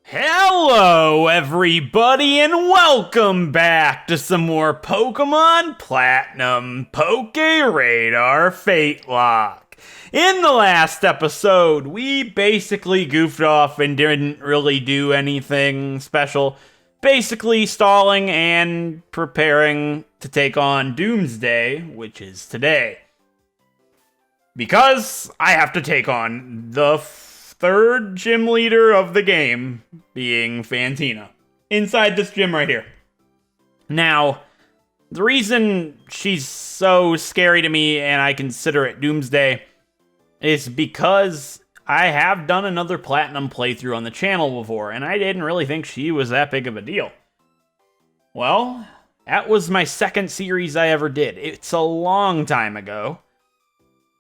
Hello, everybody, and welcome back to some more Pokemon Platinum PokéRadar FateLocke. In the last episode, we basically goofed off and didn't really do anything special. Basically stalling and preparing to take on Doomsday, which is today. Because I have to take on the third gym leader of the game, being Fantina, inside this gym right here. Now, the reason she's so scary to me and I consider it Doomsday is because I have done another Platinum playthrough on the channel before, and I didn't really think she was that big of a deal. Well, that was my second series I ever did. It's a long time ago,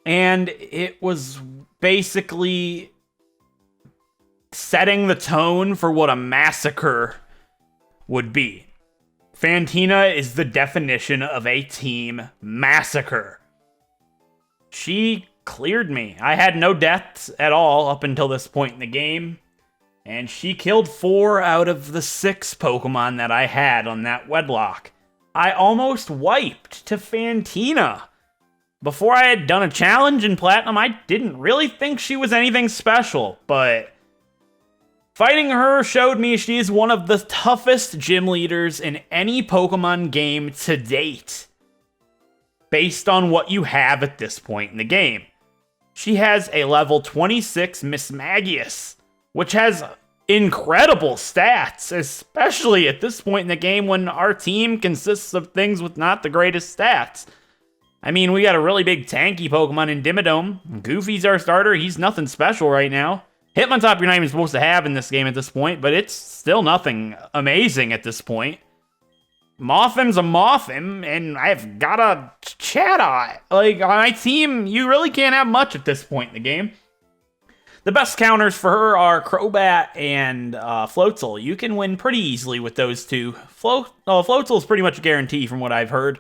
and it was basically setting the tone for what a massacre would be. Fantina is the definition of a team massacre. She cleared me. I had no deaths at all up until this point in the game, and she killed 4 out of the 6 Pokemon that I had on that Wedlocke. I almost wiped to Fantina. Before I had done a challenge in Platinum, I didn't really think she was anything special, but fighting her showed me she is one of the toughest gym leaders in any Pokemon game to date, based on what you have at this point in the game. She has a level 26 Mismagius, which has incredible stats, especially at this point in the game when our team consists of things with not the greatest stats. I mean, we got a really big tanky Pokemon in Dimmadome. Goofy's our starter. He's nothing special right now. Hitmontop you're not even supposed to have in this game at this point, but it's still nothing amazing at this point. Mothim's a Mothim, and I've got a Chatot. Like, on my team, you really can't have much at this point in the game. The best counters for her are Crobat and Floatzel. You can win pretty easily with those two. Floatzel is pretty much a guarantee from what I've heard,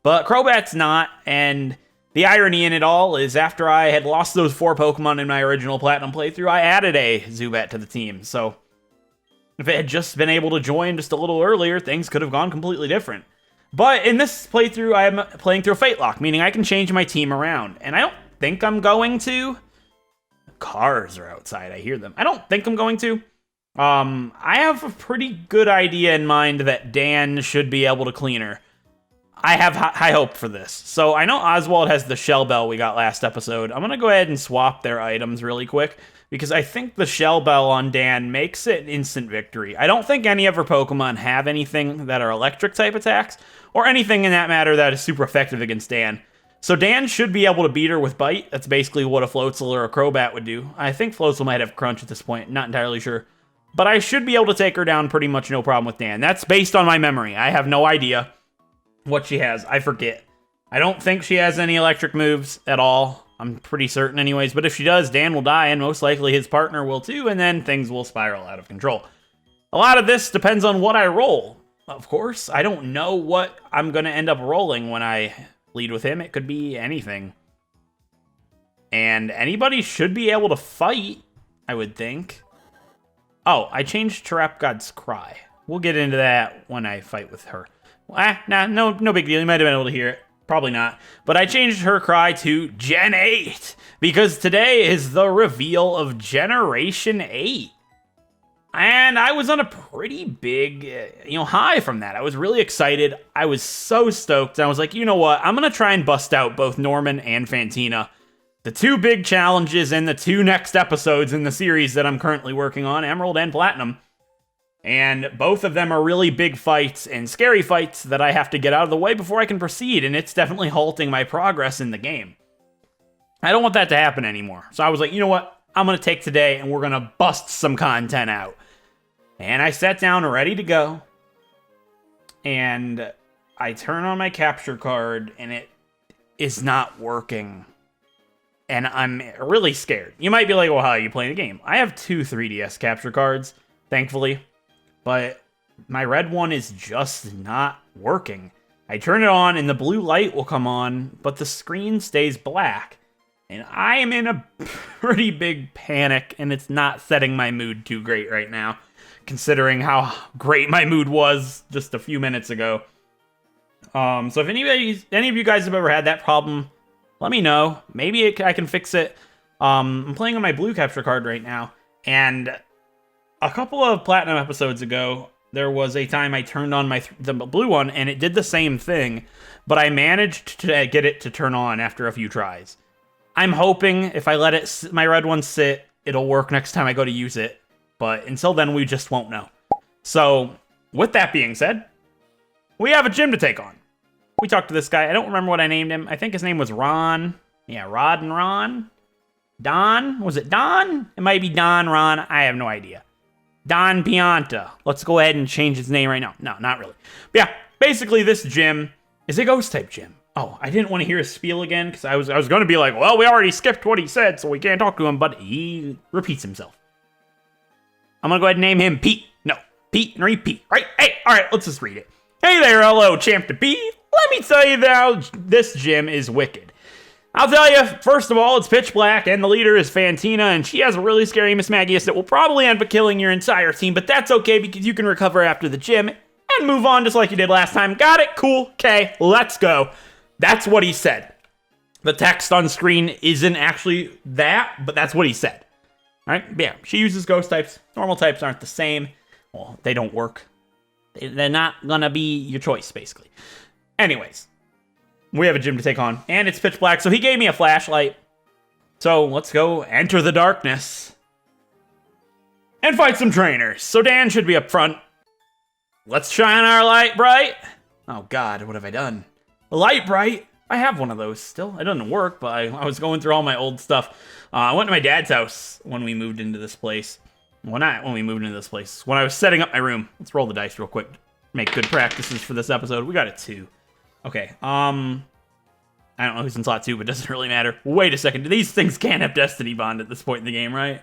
but Crobat's not, and the irony in it all is after I had lost those 4 Pokemon in my original Platinum playthrough, I added a Zubat to the team. So if it had just been able to join just a little earlier, things could have gone completely different. But in this playthrough, I am playing through FateLocke, meaning I can change my team around. And I don't think I'm going to. Cars are outside, I hear them. I don't think I'm going to. I have a pretty good idea in mind that Dan should be able to clean her. I have high hope for this. So I know Oswald has the Shell Bell we got last episode. I'm going to go ahead and swap their items really quick, because I think the Shell Bell on Dan makes it instant victory. I don't think any of her Pokemon have anything that are electric type attacks, or anything in that matter that is super effective against Dan. So Dan should be able to beat her with Bite. That's basically what a Floatzel or a Crobat would do. I think Floatzel might have Crunch at this point, not entirely sure. But I should be able to take her down pretty much no problem with Dan. That's based on my memory. I have no idea what she has. I forget. I don't think she has any electric moves at all. I'm pretty certain anyways, but if she does, Dan will die, and most likely his partner will too, and then things will spiral out of control. A lot of this depends on what I roll. Of course, I don't know what I'm going to end up rolling when I lead with him. It could be anything. And anybody should be able to fight, I would think. Oh, I changed Terapgod's Cry. We'll get into that when I fight with her. No big deal. You might have been able to hear it. Probably not. But I changed her cry to Gen 8, because today is the reveal of Generation 8. And I was on a pretty big, high from that. I was really excited. I was so stoked. I was like, you know what? I'm going to try and bust out both Norman and Fantina. The 2 big challenges in the 2 next episodes in the series that I'm currently working on, Emerald and Platinum. And both of them are really big fights and scary fights that I have to get out of the way before I can proceed, and it's definitely halting my progress in the game. I don't want that to happen anymore. So I was like, you know what? I'm going to take today, and we're going to bust some content out. And I sat down ready to go, and I turn on my capture card, and it is not working. And I'm really scared. You might be like, well, how are you playing the game? I have 2 3DS capture cards, thankfully. But my red one is just not working. I turn it on and the blue light will come on, but the screen stays black. And I am in a pretty big panic, and it's not setting my mood too great right now, considering how great my mood was just a few minutes ago. So if any of you guys have ever had that problem, let me know. Maybe I can fix it. I'm playing on my blue capture card right now, and a couple of Platinum episodes ago, there was a time I turned on the blue one, and it did the same thing, but I managed to get it to turn on after a few tries. I'm hoping if I let my red one sit, it'll work next time I go to use it, but until then, we just won't know. So, with that being said, we have a gym to take on. We talked to this guy. I don't remember what I named him. I think his name was Ron. Yeah, Rod and Ron. Don? Was it Don? It might be Don, Ron. I have no idea. Don Pianta. Let's go ahead and change his name right now. No, not really. But yeah, basically this gym is a ghost type gym. Oh, I didn't want to hear his spiel again because I was going to be like, well, we already skipped what he said, so we can't talk to him, but he repeats himself. I'm going to go ahead and name him Pete. No, Pete and repeat, right? Hey, all right, let's just read it. Hey there, hello, champ to be. Let me tell you that this gym is wicked. I'll tell you, first of all, it's pitch black, and the leader is Fantina, and she has a really scary Miss Magius that will probably end up killing your entire team, but that's okay because you can recover after the gym and move on just like you did last time. Got it? Cool. Okay, let's go. That's what he said. The text on screen isn't actually that, but that's what he said. All right? Yeah, she uses ghost types. Normal types aren't the same. Well, they don't work. They're not gonna be your choice, basically. Anyways, we have a gym to take on, and it's pitch black, so he gave me a flashlight. So let's go enter the darkness and fight some trainers. So Dan should be up front. Let's shine our light bright. Oh God, what have I done? Light bright? I have one of those still. It doesn't work, but I was going through all my old stuff. I went to my dad's house when we moved into this place. Well, not when we moved into this place. When I was setting up my room. Let's roll the dice real quick. Make good practices for this episode. We got a 2. Okay, I don't know who's in slot 2, but it doesn't really matter. Wait a second, these things can't have Destiny Bond at this point in the game, right?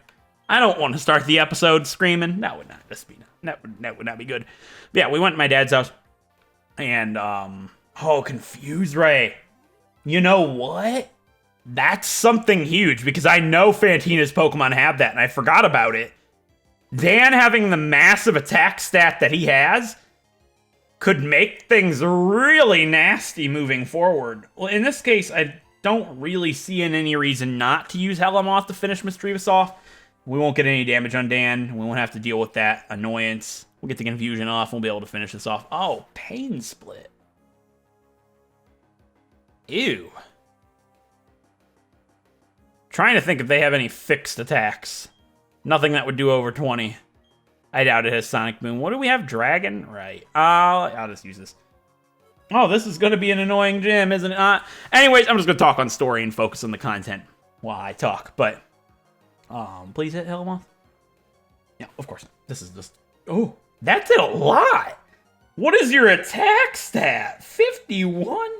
I don't want to start the episode screaming. That would not be good. But yeah, we went to my dad's house, and, Confuse Ray. You know what? That's something huge, because I know Fantina's Pokemon have that, and I forgot about it. Dan having the massive attack stat that he has could make things really nasty moving forward. Well, in this case, I don't really see any reason not to use Helamoth to finish Mischievous off. We won't get any damage on Dan. We won't have to deal with that annoyance. We'll get the confusion off. We'll be able to finish this off. Oh, Pain Split. Ew. Trying to think if they have any fixed attacks. Nothing that would do over 20. I doubt it has Sonic Boom. What do we have? Dragon? Right. I'll just use this. Oh, this is going to be an annoying gym, isn't it? Anyways, I'm just going to talk on story and focus on the content while I talk. But, please hit Hellmoth. Yeah, of course. This is just... Oh, that did a lot. What is your attack stat? 51?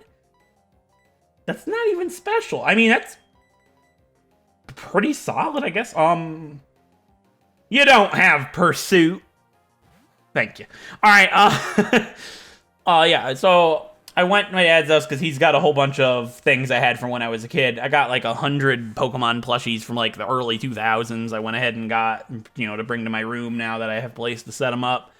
That's not even special. I mean, that's pretty solid, I guess. You don't have Pursuit. Thank you. All right. Yeah. So I went to my dad's house because he's got a whole bunch of things I had from when I was a kid. I got like 100 Pokemon plushies from like the early 2000s. I went ahead and got, to bring to my room now that I have a place to set them up.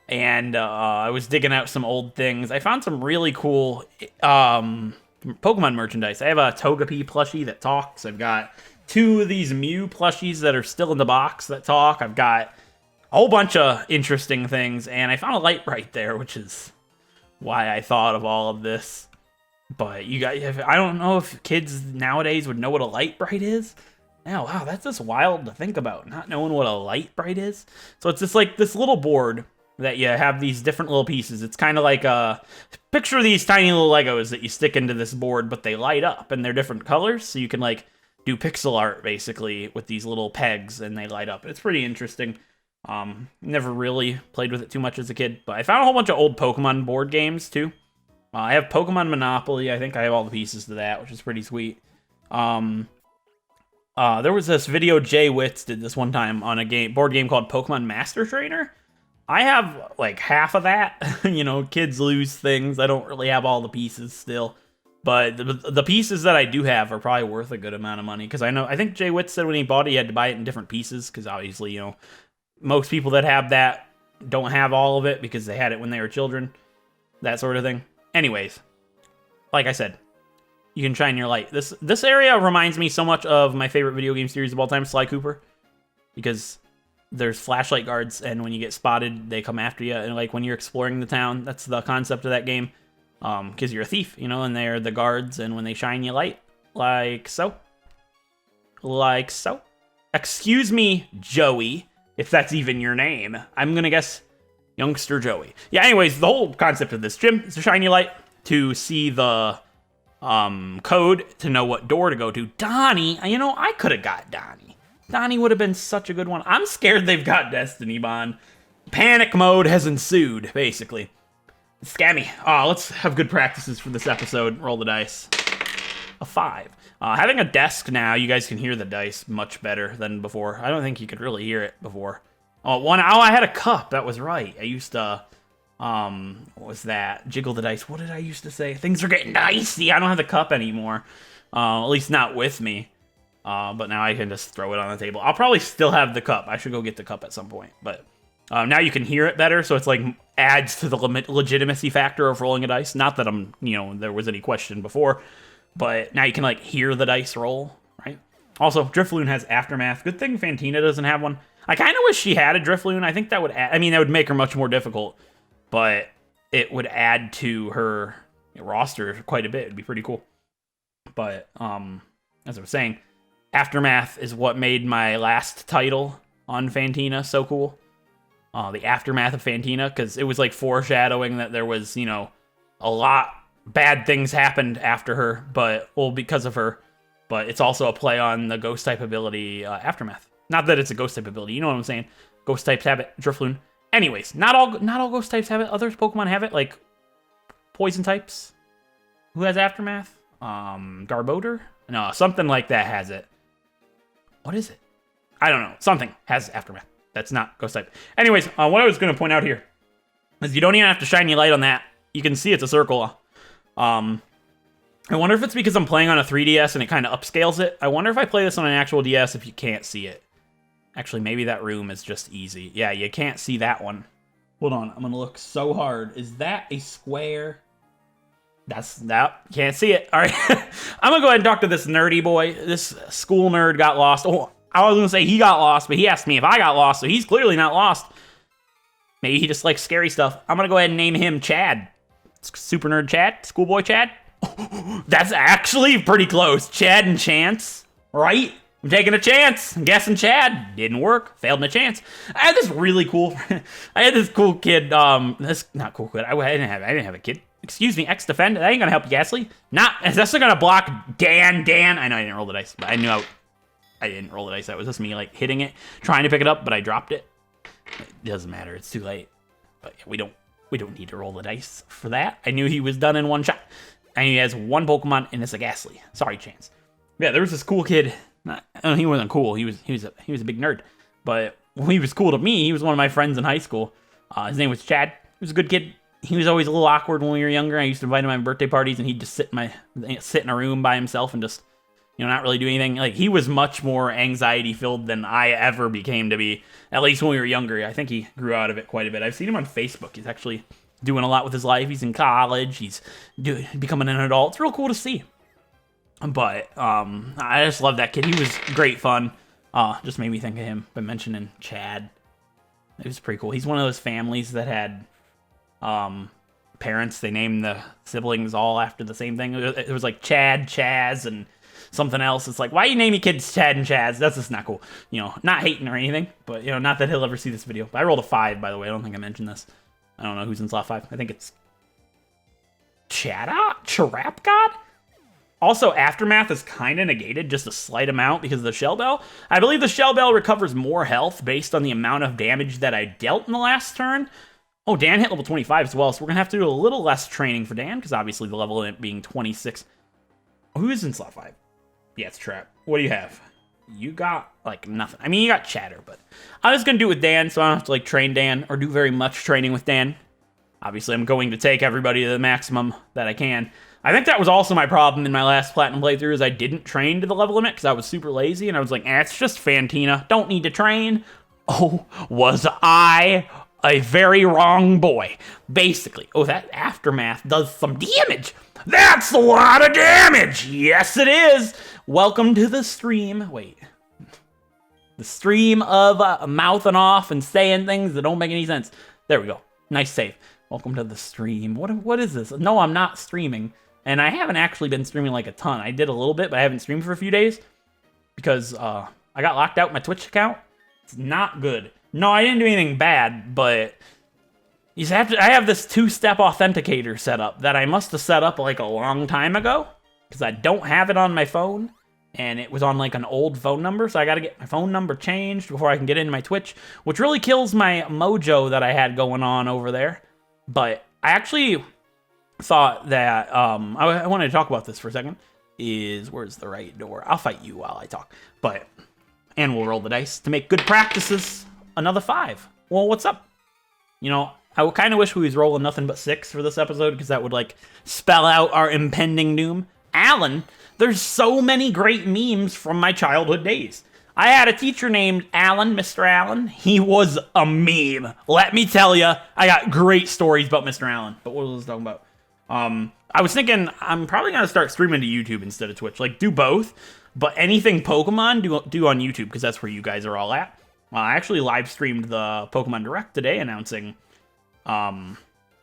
And I was digging out some old things. I found some really cool Pokemon merchandise. I have a Togepi plushie that talks. I've got 2 of these Mew plushies that are still in the box that talk. I've got a whole bunch of interesting things, and I found a light right there, which is why I thought of all of this. But you guys, I don't know if kids nowadays would know what a light bright is. Yeah, wow, that's just wild to think about, not knowing what a light bright is. So it's just like this little board that you have these different little pieces. It's kind of like picture these tiny little Legos that you stick into this board, but they light up and they're different colors, so you can like do pixel art basically with these little pegs and they light up. It's pretty interesting. Never really played with it too much as a kid, but I found a whole bunch of old Pokemon board games too. I have Pokemon Monopoly. I think I have all the pieces to that, which is pretty sweet. There was this video Jay Witz did this one time on a board game called Pokemon Master Trainer. I have like half of that. Kids lose things. I don't really have all the pieces still. But the pieces that I do have are probably worth a good amount of money, because I think Jay Witt said when he bought it, he had to buy it in different pieces, because obviously, you know, most people that have that don't have all of it because they had it when they were children, that sort of thing. Anyways, like I said, you can shine your light. This area reminds me so much of my favorite video game series of all time, Sly Cooper, because there's flashlight guards, and when you get spotted, they come after you. And like when you're exploring the town, that's the concept of that game. Because you're a thief, you know, and they're the guards, and when they shine you light, like so. Like so. Excuse me, Joey, if that's even your name. I'm gonna guess Youngster Joey. Yeah, anyways, the whole concept of this gym is to shine you light, to see the code, to know what door to go to. Donnie, you know, I could have got Donnie. Donnie would have been such a good one. I'm scared they've got Destiny Bond. Panic mode has ensued, basically. Scammy. Let's have good practices for this episode. Roll the dice. A 5. Having a desk now, you guys can hear the dice much better than before. I don't think you could really hear it before. I had a cup. That was right. I used to, what was that? Jiggle the dice. What did I used to say? Things are getting dicey. I don't have the cup anymore. At least not with me. But now I can just throw it on the table. I'll probably still have the cup. I should go get the cup at some point. But now you can hear it better, so it's like adds to the legitimacy factor of rolling a dice. Not that there was any question before, but now you can like hear the dice roll, right? Also, Drifloon has Aftermath. Good thing Fantina doesn't have one. I kind of wish she had a Drifloon. I think that would that would make her much more difficult, but it would add to her roster quite a bit. It'd be pretty cool. But as I was saying, Aftermath is what made my last title on Fantina so cool. The Aftermath of Fantina, because it was like foreshadowing that there was, a lot bad things happened after her, because of her, but it's also a play on the ghost type ability, Aftermath. Not that it's a ghost type ability, you know what I'm saying? Ghost types have it, Drifloon. Anyways, not all ghost types have it. Other Pokemon have it, like poison types. Who has Aftermath? Garbodor? No, something like that has it. What is it? I don't know. Something has Aftermath. That's not ghost type. Anyways, what I was going to point out here is you don't even have to shine your light on that. You can see it's a circle. I wonder if it's because I'm playing on a 3DS and it kind of upscales it. I wonder if I play this on an actual DS if you can't see it. Actually, maybe that room is just easy. Yeah, you can't see that one. Hold on, I'm going to look so hard. Is that a square? Can't see it. All right. I'm going to go ahead and talk to this nerdy boy. This school nerd got lost. Oh, I was going to say he got lost, but he asked me if I got lost, so he's clearly not lost. Maybe he just likes scary stuff. I'm going to go ahead and name him Chad. Super Nerd Chad? Schoolboy Chad? That's actually pretty close. Chad and Chance, right? I'm taking a chance. I'm guessing Chad. Didn't work. Failed in a chance. I had this really cool... I had this cool kid. Not cool kid. I didn't have a kid. Excuse me, X-Defend. That ain't going to help you, Ghastly. That's not going to block Dan. I know I didn't roll the dice, but I knew I didn't roll the dice. That was just me like hitting it, trying to pick it up, but I dropped it. It doesn't matter. It's too late. But yeah, we don't need to roll the dice for that. I knew he was done in one shot. And he has one Pokemon, and it's a Ghastly. Sorry, Chance. Yeah, there was this cool kid. He wasn't cool. He was a big nerd. But when he was cool to me, he was one of my friends in high school. His name was Chad. He was a good kid. He was always a little awkward when we were younger. I used to invite him to my birthday parties, and he'd just sit in a room by himself and just, not really do anything. Like, he was much more anxiety-filled than I ever became to be, at least when we were younger. I think he grew out of it quite a bit. I've seen him on Facebook. He's actually doing a lot with his life. He's in college. He's becoming an adult. It's real cool to see. But I just love that kid. He was great fun. Just made me think of him by mentioning Chad. It was pretty cool. He's one of those families that had parents. They named the siblings all after the same thing. It was like Chad, Chaz, and something else. It's like, why you name your kids Chad and Chaz? That's just not cool. Not hating or anything, but not that he'll ever see this video. But I rolled a 5, by the way. I don't think I mentioned this. I don't know who's in slot 5. I think it's Charap God? Also, Aftermath is kind of negated, just a slight amount, because of the Shell Bell. I believe the Shell Bell recovers more health based on the amount of damage that I dealt in the last turn. Oh, Dan hit level 25 as well, so we're going to have to do a little less training for Dan, because obviously the level in it being 26. Who is in slot 5? Yeah, it's Trap. What do you have? You got, like, nothing. I mean, you got Chatter, but I'm just going to do it with Dan, so I don't have to, like, train Dan or do very much training with Dan. Obviously, I'm going to take everybody to the maximum that I can. I think that was also my problem in my last Platinum playthrough is I didn't train to the level limit because I was super lazy, and I was like, it's just Fantina. Don't need to train. Oh, was I a very wrong boy. Basically. Oh, that Aftermath does some damage. That's a lot of damage. Yes, it is. Welcome to the stream. Wait. The stream of mouthing off and saying things that don't make any sense. There we go. Nice save. Welcome to the stream. What is this? No, I'm not streaming. And I haven't actually been streaming like a ton. I did a little bit, but I haven't streamed for a few days because I got locked out my Twitch account. It's not good. No, I didn't do anything bad, but I have this two-step authenticator set up that I must have set up like a long time ago because I don't have it on my phone, and it was on like an old phone number, so I got to get my phone number changed before I can get into my Twitch, which really kills my mojo that I had going on over there. But I actually thought that, I wanted to talk about this for a second, where's the right door? I'll fight you while I talk, and we'll roll the dice to make good practices. Another 5. Well, what's up? You know, I kind of wish we was rolling nothing but 6 for this episode, because that would, like, spell out our impending doom. Alan, there's so many great memes from my childhood days. I had a teacher named Alan, Mr. Allen. He was a meme. Let me tell you, I got great stories about Mr. Allen. But what was I talking about? I was thinking I'm probably going to start streaming to YouTube instead of Twitch. Like, do both. But anything Pokemon, do on YouTube, because that's where you guys are all at. I actually live streamed the Pokemon Direct today, announcing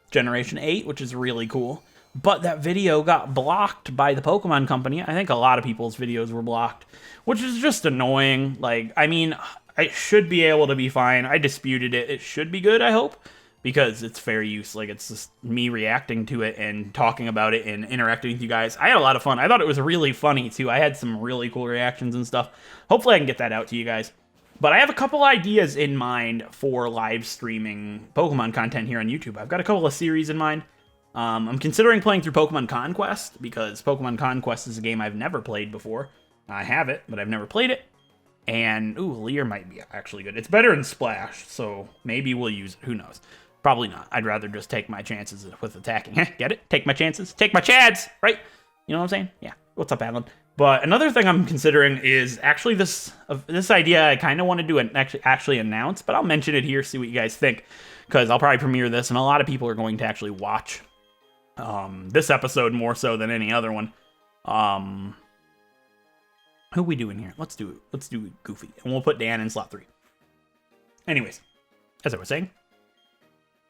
Generation 8, which is really cool. But that video got blocked by the Pokemon Company. I think a lot of people's videos were blocked, which is just annoying. Like, I mean, I should be able to be fine. I disputed it. It should be good, I hope, because it's fair use. Like, it's just me reacting to it and talking about it and interacting with you guys. I had a lot of fun. I thought it was really funny, too. I had some really cool reactions and stuff. Hopefully I can get that out to you guys. But I have a couple ideas in mind for live streaming Pokemon content here on YouTube. I've got a couple of series in mind. I'm considering playing through Pokemon Conquest, because Pokemon Conquest is a game I've never played before. I have it, but I've never played it. And, ooh, Leer might be actually good. It's better than Splash, so maybe we'll use it. Who knows? Probably not. I'd rather just take my chances with attacking. Get it? Take my chances? Take my chads, right? You know what I'm saying? Yeah. What's up, Alan? But another thing I'm considering is actually this idea I kind of wanted to actually announce, but I'll mention it here, see what you guys think, because I'll probably premiere this, and a lot of people are going to actually watch this episode more so than any other one. Who we doing here? Let's do Goofy, and we'll put Dan in slot 3. Anyways, as I was saying,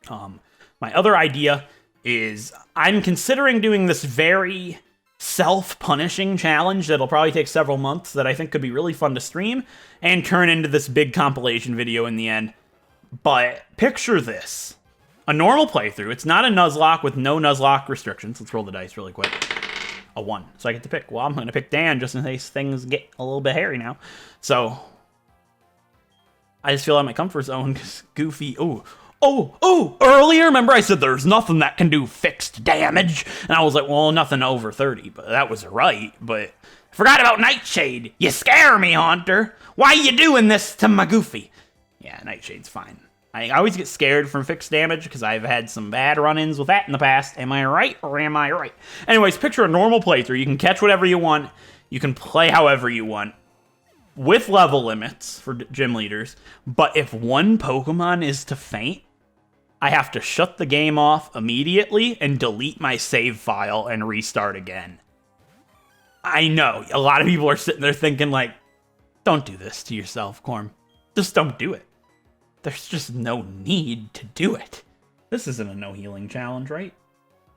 my other idea is I'm considering doing this very self-punishing challenge that'll probably take several months that I think could be really fun to stream and turn into this big compilation video in the end. But picture this. A normal playthrough. It's not a Nuzlocke with no Nuzlocke restrictions. Let's roll the dice really quick. A 1. So I get to pick. Well, I'm going to pick Dan just in case things get a little bit hairy now. So I just feel out of my comfort zone because Goofy... Earlier, remember I said there's nothing that can do fixed damage? And I was like, well, nothing over 30, but that was right. But I forgot about Nightshade. You scare me, Haunter. Why you doing this to my Goofy? Yeah, Nightshade's fine. I always get scared from fixed damage because I've had some bad run-ins with that in the past. Am I right or am I right? Anyways, picture a normal playthrough. You can catch whatever you want. You can play however you want, with level limits for gym leaders. But if one Pokemon is to faint, I have to shut the game off immediately and delete my save file and restart again. I know, a lot of people are sitting there thinking like, don't do this to yourself, Corm. Just don't do it. There's just no need to do it. This isn't a no healing challenge, right?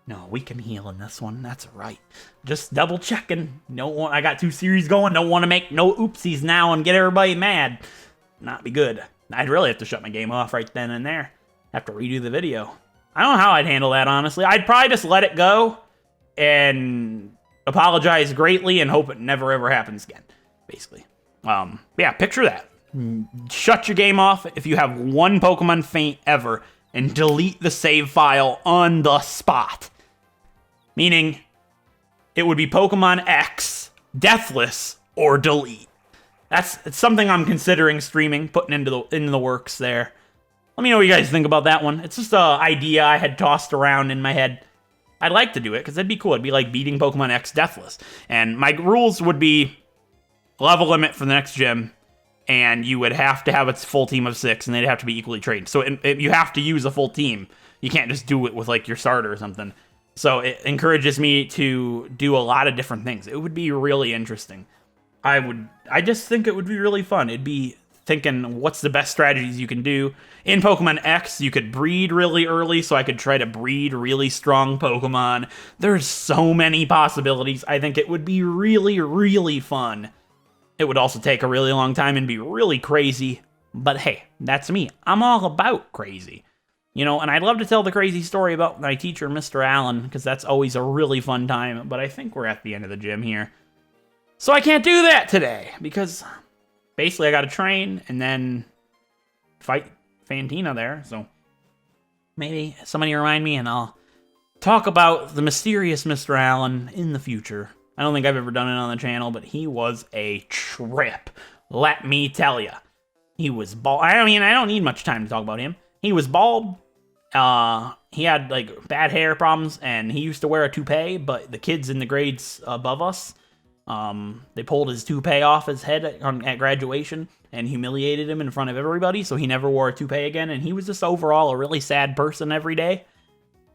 No, we can heal in this one. That's right. Just double checking. I got 2 series going. Don't want to make no oopsies now and get everybody mad. Not be good. I'd really have to shut my game off right then and there. Have to redo the video. I don't know how I'd handle that, honestly. I'd probably just let it go and apologize greatly and hope it never ever happens again, basically. Yeah, picture that. Shut your game off if you have one Pokemon faint ever and delete the save file on the spot. Meaning, it would be Pokemon X, Deathless, or delete. It's something I'm considering streaming, putting into the works there. Let me know what you guys think about that one. It's just an idea I had tossed around in my head. I'd like to do it because it'd be cool. It'd be like beating Pokemon X Deathless. And my rules would be level limit for the next gym, and you would have to have a full team of 6, and they'd have to be equally trained. So you have to use a full team. You can't just do it with like your starter or something. So it encourages me to do a lot of different things. It would be really interesting. I just think it would be really fun. It'd be thinking what's the best strategies you can do. In Pokemon X, you could breed really early, so I could try to breed really strong Pokemon. There's so many possibilities. I think it would be really, really fun. It would also take a really long time and be really crazy. But hey, that's me. I'm all about crazy. You know, and I'd love to tell the crazy story about my teacher, Mr. Allen, because that's always a really fun time. But I think we're at the end of the gym here. So I can't do that today, because basically I got to train and then fight Fantina there. So maybe somebody remind me and I'll talk about the mysterious Mr. Allen in the future. I don't think I've ever done it on the channel, but he was a trip. Let me tell you. He was bald. I mean, I don't need much time to talk about him. He was bald. He had like bad hair problems, and he used to wear a toupee, but the kids in the grades above us, they pulled his toupee off his head at graduation and humiliated him in front of everybody, so he never wore a toupee again, and he was just overall a really sad person every day.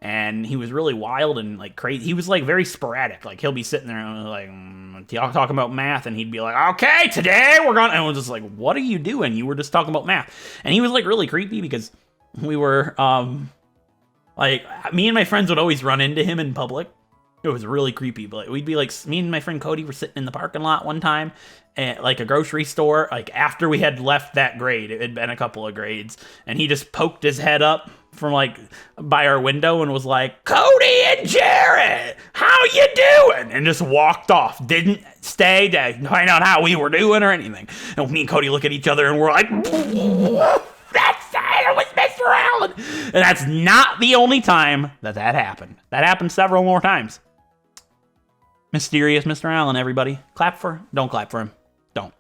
And he was really wild and like crazy. He was like very sporadic. Like he'll be sitting there and like talking about math, and he'd be like, "Okay, today we're gonna." And I was just like, "What are you doing? You were just talking about math." And he was like really creepy because we were like me and my friends would always run into him in public. It was really creepy. But we'd be like, me and my friend Cody were sitting in the parking lot one time at like a grocery store. Like after we had left that grade, it had been a couple of grades, and he just poked his head up from like by our window and was like, "Cody and Jared, how you doing?" And just walked off. Didn't stay to find out how we were doing or anything. And me and Cody look at each other and we're like, "That's it was Mr. Allen." And that's not the only time that happened. That happened several more times. Mysterious Mr. Allen, everybody. Clap for him. Don't clap for him. Don't.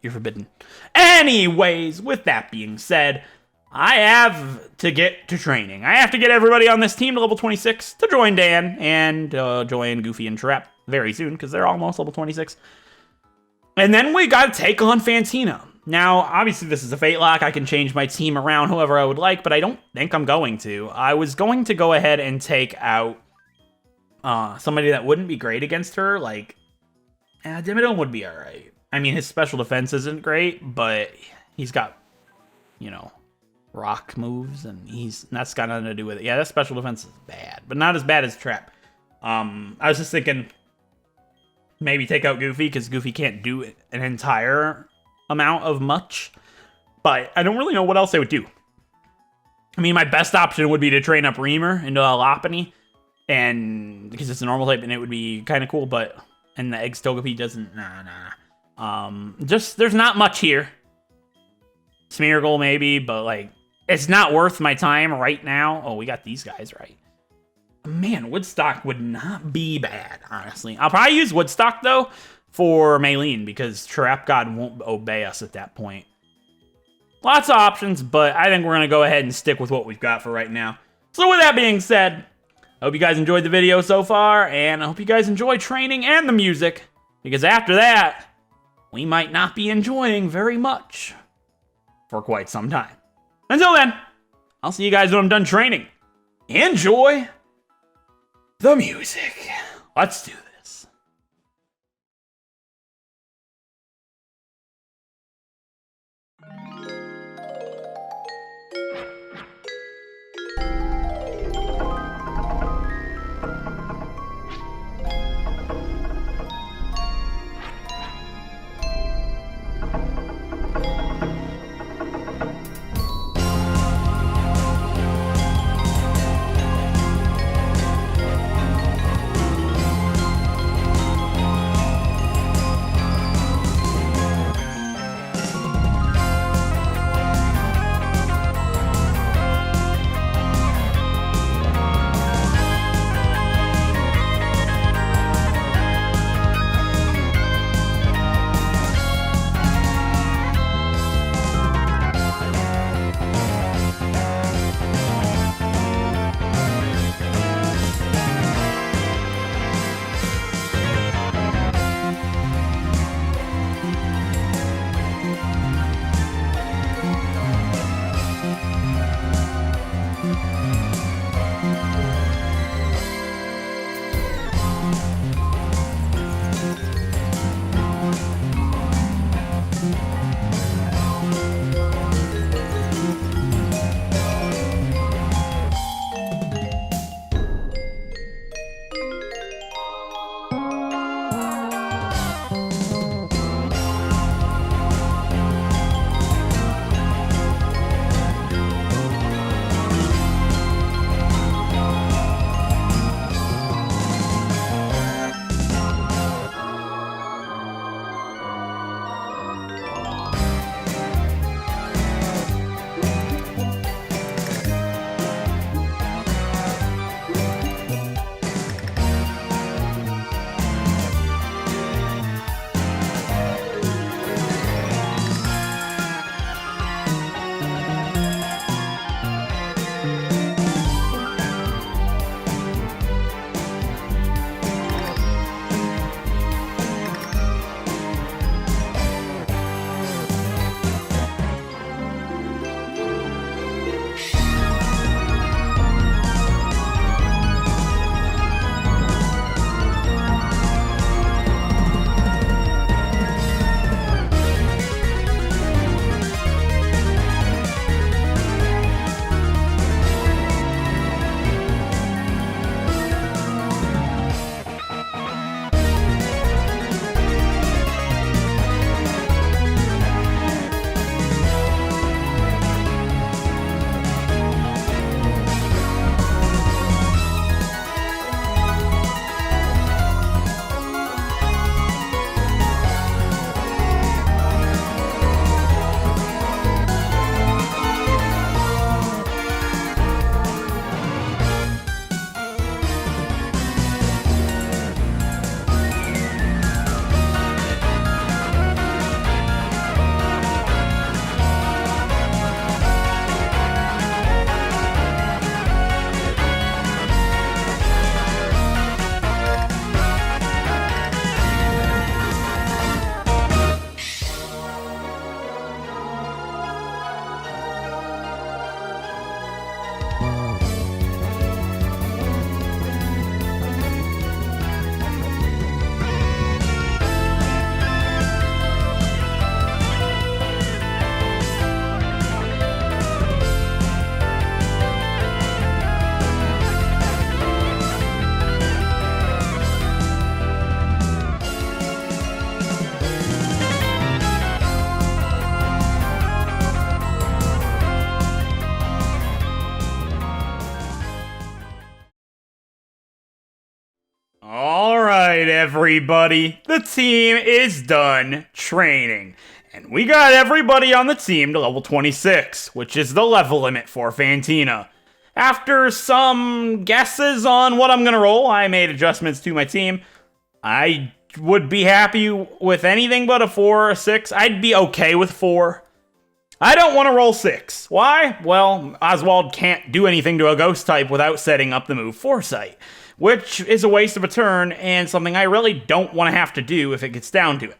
You're forbidden. Anyways, with that being said, I have to get to training. I have to get everybody on this team to level 26 to join Dan and join Goofy and Trap very soon, because they're almost level 26. And then we got to take on Fantina. Now, obviously, this is a FateLocke. I can change my team around however I would like, but I don't think I'm going to. I was going to go ahead and take out somebody that wouldn't be great against her. Like, Dimmadome would be alright. I mean, his special defense isn't great, but he's got, you know, rock moves, and that's got nothing to do with it. Yeah, that special defense is bad, but not as bad as Trap. I was just thinking maybe take out Goofy, because Goofy can't do an entire amount of much, but I don't really know what else they would do. I mean, my best option would be to train up Reamer into a Lopunny, and because it's a normal type, and it would be kind of cool, and the Eggs Togepi doesn't, just, there's not much here. Smeargle maybe, but like, it's not worth my time right now. Oh, we got these guys right. Man, Woodstock would not be bad, honestly. I'll probably use Woodstock, though, for Maylene, because Trap God won't obey us at that point. Lots of options, but I think we're going to go ahead and stick with what we've got for right now. So with that being said, I hope you guys enjoyed the video so far, and I hope you guys enjoy training and the music, because after that, we might not be enjoying very much for quite some time. Until then, I'll see you guys when I'm done training. Enjoy the music. Let's do this. All right, everybody. The team is done training. And we got everybody on the team to level 26, which is the level limit for Fantina. After some guesses on what I'm going to roll, I made adjustments to my team. I would be happy with anything but a 4 or a 6. I'd be okay with 4. I don't want to roll 6. Why? Well, Oswald can't do anything to a ghost type without setting up the move Foresight, which is a waste of a turn and something I really don't want to have to do if it gets down to it.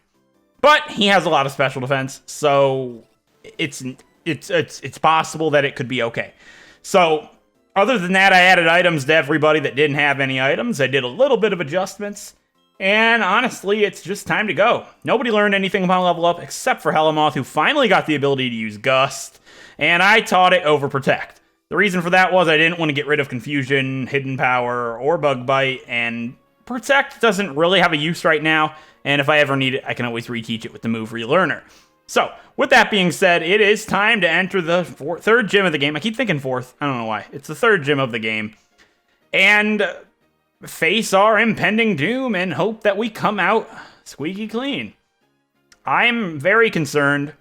But he has a lot of special defense, so it's possible that it could be okay. So, other than that, I added items to everybody that didn't have any items. I did a little bit of adjustments, and honestly, it's just time to go. Nobody learned anything upon level up except for Helamoth, who finally got the ability to use Gust, and I taught it Overprotect. The reason for that was I didn't want to get rid of Confusion, Hidden Power, or Bug Bite, and Protect doesn't really have a use right now, and if I ever need it, I can always reteach it with the move Relearner. So, with that being said, it is time to enter the third gym of the game. I keep thinking fourth. I don't know why. It's the third gym of the game. And face our impending doom and hope that we come out squeaky clean. I'm very concerned,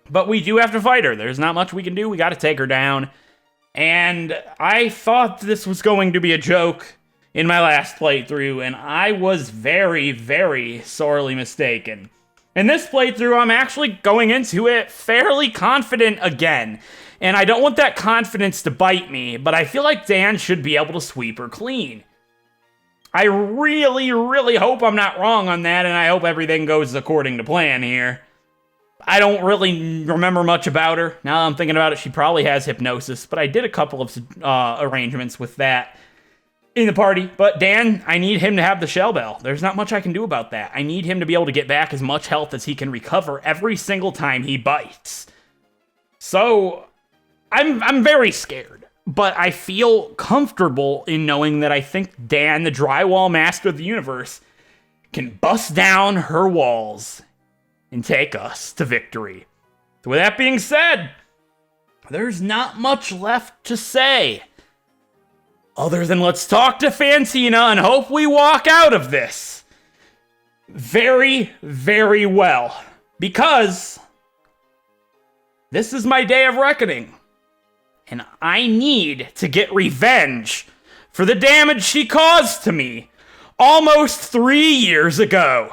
but we do have to fight her. There's not much we can do. We got to take her down. And I thought this was going to be a joke in my last playthrough, and I was very, very sorely mistaken. In this playthrough, I'm actually going into it fairly confident again, and I don't want that confidence to bite me, but I feel like Dan should be able to sweep her clean. I really, really hope I'm not wrong on that, and I hope everything goes according to plan here. I don't really remember much about her. Now that I'm thinking about it, she probably has hypnosis, but I did a couple of arrangements with that in the party. But Dan, I need him to have the Shell Bell. There's not much I can do about that. I need him to be able to get back as much health as he can recover every single time he bites. So, I'm very scared, but I feel comfortable in knowing that I think Dan, the drywall master of the universe, can bust down her walls and take us to victory. So with that being said, there's not much left to say, other than let's talk to Fantina and hope we walk out of this very, very well. Because this is my day of reckoning. And I need to get revenge for the damage she caused to me almost 3 years ago.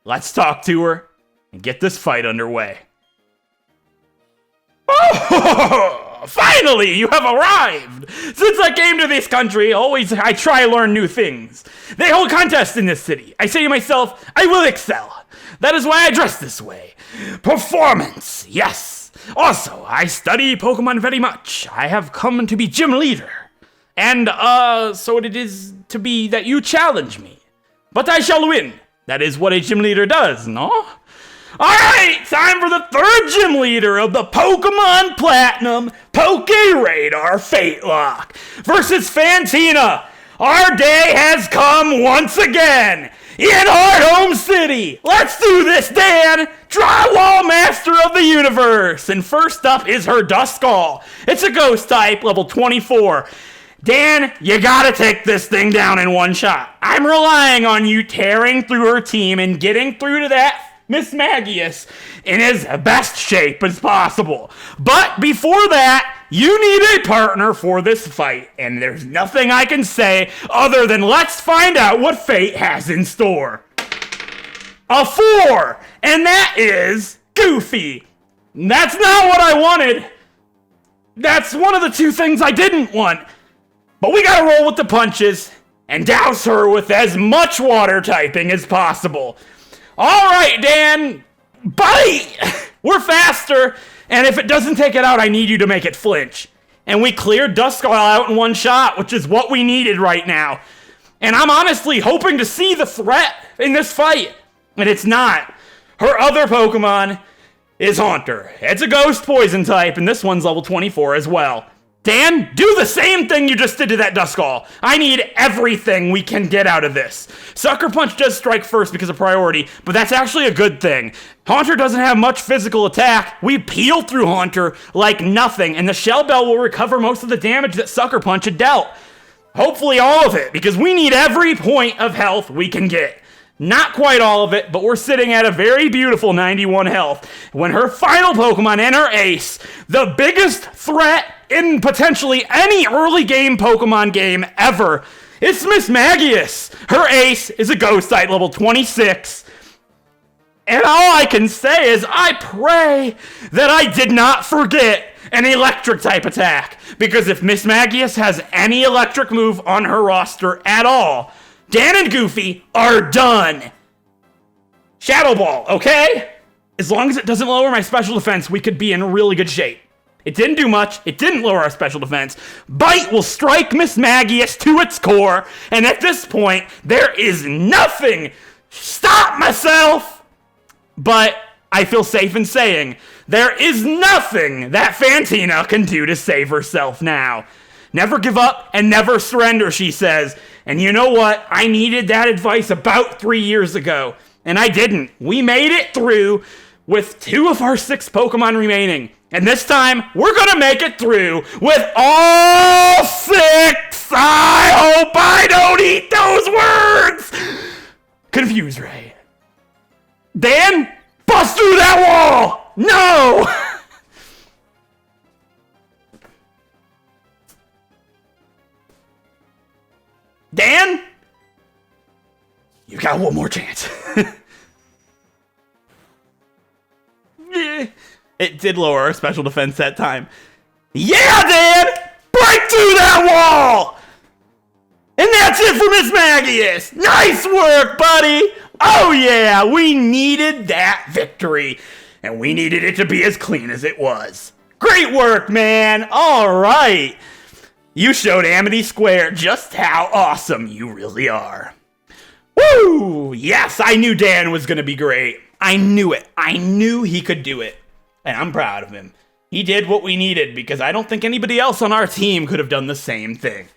Let's talk to her and get this fight underway. Oh, finally, you have arrived! Since I came to this country, I try to learn new things. They hold contests in this city. I say to myself, I will excel. That is why I dress this way. Performance, yes. Also, I study Pokemon very much. I have come to be Gym Leader. And, so it is to be that you challenge me. But I shall win. That is what a Gym Leader does, no? Alright, time for the third Gym Leader of the Pokemon Platinum PokéRadar FateLocke versus Fantina. Our day has come once again in our home city. Let's do this, Dan! Drywall Master of the Universe! And first up is her Duskull. It's a ghost type, level 24. Dan, you gotta take this thing down in one shot. I'm relying on you tearing through her team and getting through to that Miss Magius in as best shape as possible. But before that, you need a partner for this fight, and there's nothing I can say other than let's find out what fate has in store. A 4, and that is Goofy. That's not what I wanted. That's one of the two things I didn't want. But we gotta roll with the punches and douse her with as much water typing as possible. Alright, Dan, bite! We're faster, and if it doesn't take it out, I need you to make it flinch. And we cleared Duskull out in one shot, which is what we needed right now. And I'm honestly hoping to see the threat in this fight. And it's not. Her other Pokemon is Haunter. It's a ghost poison type, and this one's level 24 as well. Dan, do the same thing you just did to that Duskull. I need everything we can get out of this. Sucker Punch does strike first because of priority, but that's actually a good thing. Haunter doesn't have much physical attack. We peel through Haunter like nothing, and the Shell Bell will recover most of the damage that Sucker Punch had dealt. Hopefully all of it, because we need every point of health we can get. Not quite all of it, but we're sitting at a very beautiful 91 health. When her final Pokemon and her ace, the biggest threat in potentially any early game Pokemon game ever, it's Mismagius. Her ace is a Ghost type level 26. And all I can say is I pray that I did not forget an electric type attack. Because if Mismagius has any electric move on her roster at all, Dan and Goofy are done. Shadow Ball, okay? As long as it doesn't lower my special defense, we could be in really good shape. It didn't do much. It didn't lower our special defense. Bite will strike Mismagius to its core. And at this point, there is nothing. Stop myself. But I feel safe in saying there is nothing that Fantina can do to save herself now. Never give up and never surrender, she says. And you know what? I needed that advice about 3 years ago. And I didn't. We made it through with 2 of our 6 Pokemon remaining. And this time, we're gonna make it through with all 6! I hope I don't eat those words! Confuse Ray. Dan, bust through that wall! No! Dan? You got one more chance. It did lower our special defense that time. Yeah, Dan! Break through that wall! And that's it for Mismagius! Nice work, buddy! Oh yeah, we needed that victory. And we needed it to be as clean as it was. Great work, man! Alright! You showed Amity Square just how awesome you really are. Woo! Yes, I knew Dan was going to be great. I knew it. I knew he could do it. And I'm proud of him. He did what we needed because I don't think anybody else on our team could have done the same thing.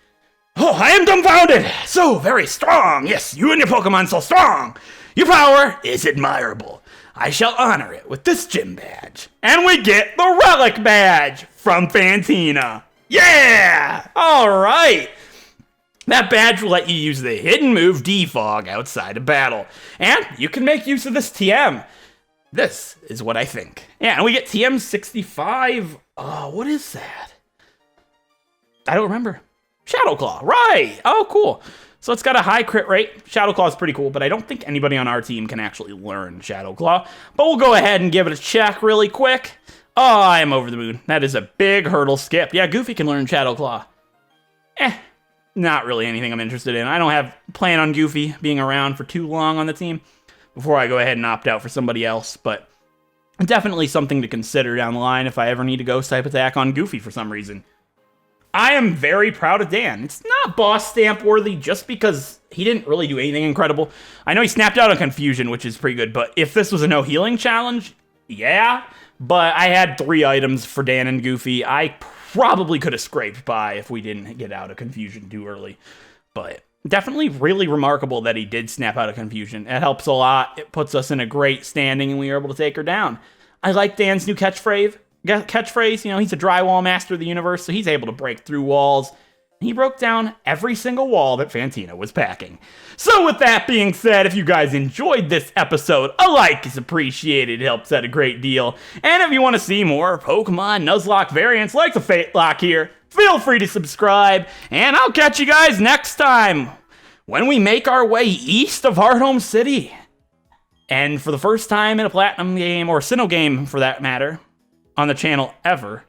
Oh, I am dumbfounded. So very strong. Yes, you and your Pokemon so strong. Your power is admirable. I shall honor it with this gym badge. And we get the Relic badge from Fantina. Yeah! Alright! That badge will let you use the hidden move Defog outside of battle. And you can make use of this TM. This is what I think. Yeah, and we get TM 65. What is that? I don't remember. Shadow Claw, right! Oh, cool. So it's got a high crit rate. Shadow Claw is pretty cool, but I don't think anybody on our team can actually learn Shadow Claw. But we'll go ahead and give it a check really quick. Oh, I am over the moon. That is a big hurdle skip. Yeah, Goofy can learn Shadow Claw. Not really anything I'm interested in. I don't have plan on Goofy being around for too long on the team before I go ahead and opt out for somebody else, but definitely something to consider down the line if I ever need a Ghost type attack on Goofy for some reason. I am very proud of Dan. It's not boss stamp worthy just because he didn't really do anything incredible. I know he snapped out on Confusion, which is pretty good, but if this was a no healing challenge, yeah. But I had 3 items for Dan and Goofy. I probably could have scraped by if we didn't get out of Confusion too early. But definitely really remarkable that he did snap out of Confusion. It helps a lot. It puts us in a great standing and we were able to take her down. I like Dan's new catchphrase. You know, he's a drywall master of the universe, so he's able to break through walls. He broke down every single wall that Fantina was packing. So with that being said, if you guys enjoyed this episode, a like is appreciated. It helps out a great deal. And if you want to see more Pokemon Nuzlocke variants like the FateLocke here, feel free to subscribe. And I'll catch you guys next time when we make our way east of Hearthome City. And for the first time in a Platinum game, or Sinnoh game for that matter, on the channel ever,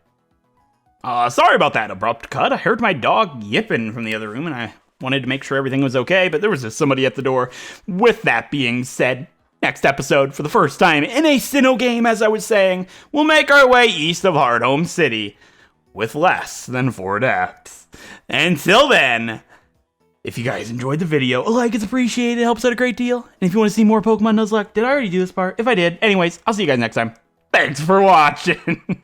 sorry about that abrupt cut. I heard my dog yipping from the other room, and I wanted to make sure everything was okay, but there was just somebody at the door. With that being said, next episode, for the first time in a Sinnoh game, as I was saying, we'll make our way east of Hearthome City with less than 4 deaths. Until then, if you guys enjoyed the video, a like is appreciated. It helps out a great deal. And if you want to see more Pokemon Nuzlocke, did I already do this part? If I did, anyways, I'll see you guys next time. Thanks for watching.